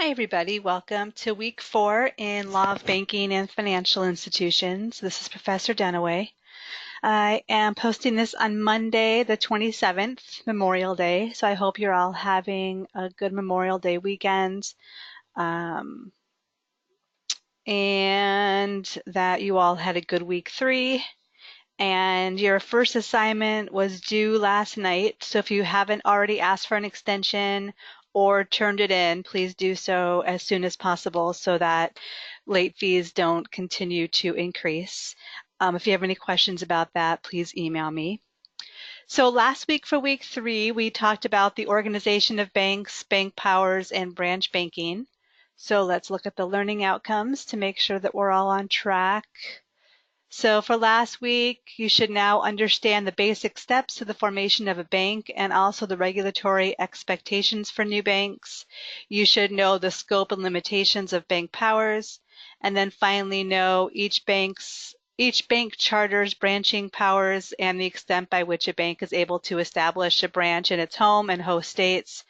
Hi, everybody. Welcome to week 4 in Law of Banking and Financial Institutions. This is Professor Dunaway. I am posting this on Monday, the 27th, Memorial Day. So I hope you're all having a good Memorial Day weekend and that you all had a good week 3. And your first assignment was due last night. So if you haven't already asked for an extension or turned it in, please do so as soon as possible so that late fees don't continue to increase. If you have any questions about that, please email me. So last week for week 3, we talked about the organization of banks, bank powers, and branch banking. So let's look at the learning outcomes to make sure that we're all on track. So for last week, you should now understand the basic steps to the formation of a bank and also the regulatory expectations for new banks. You should know the scope and limitations of bank powers, and then finally know each bank charter's branching powers and the extent by which a bank is able to establish a branch in its home and host states.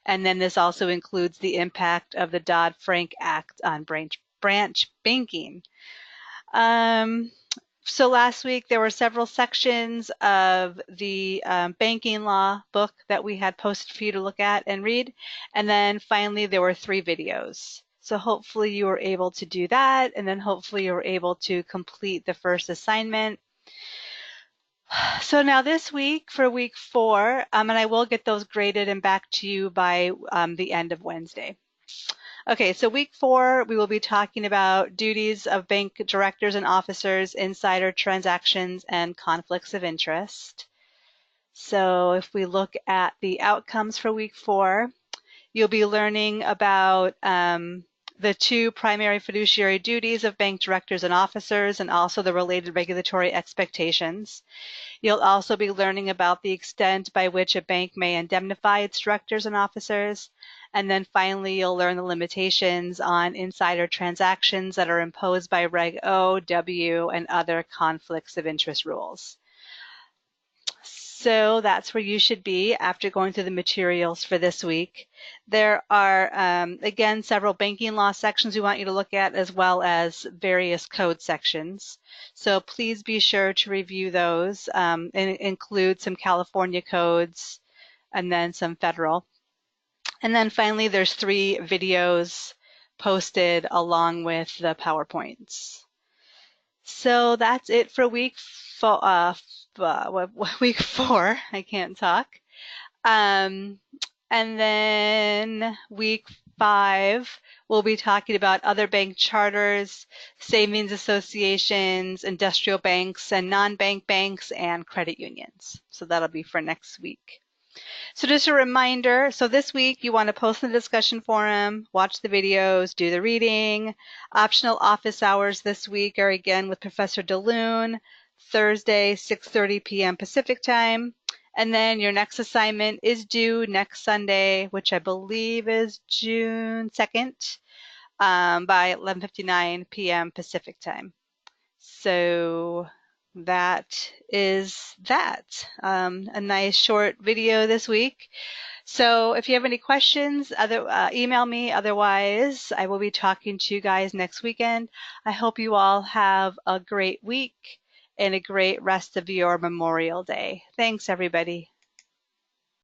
And then this also includes the impact of the Dodd-Frank Act on branch banking. So last week there were several sections of the banking law book that we had posted for you to look at and read. And then finally there were 3 videos. So hopefully you were able to do that, and then hopefully you were able to complete the first assignment. So now this week for week 4, and I will get those graded and back to you by the end of Wednesday. Okay, so week 4, we will be talking about duties of bank directors and officers, insider transactions, and conflicts of interest. So if we look at the outcomes for week 4, you'll be learning about the 2 primary fiduciary duties of bank directors and officers, and also the related regulatory expectations. You'll also be learning about the extent by which a bank may indemnify its directors and officers. And then finally, you'll learn the limitations on insider transactions that are imposed by Reg O, W, and other conflicts of interest rules. So that's where you should be after going through the materials for this week. There are, again, several banking law sections we want you to look at, as well as various code sections. So please be sure to review those and include some California codes and then some federal. And then finally, there's 3 videos posted along with the PowerPoints. So that's it for week 4. I can't talk. And then week 5, we'll be talking about other bank charters, savings associations, industrial banks, and non-bank banks, and credit unions. So that'll be for next week. So just a reminder, so this week you want to post in the discussion forum, watch the videos, do the reading. Optional office hours this week are again with Professor DeLune, Thursday, 6:30 p.m. Pacific time. And then your next assignment is due next Sunday, which I believe is June 2nd, by 11:59 p.m. Pacific time. So that is that. A nice short video this week. So if you have any questions, email me. Otherwise, I will be talking to you guys next weekend. I hope you all have a great week and a great rest of your Memorial Day. Thanks, everybody.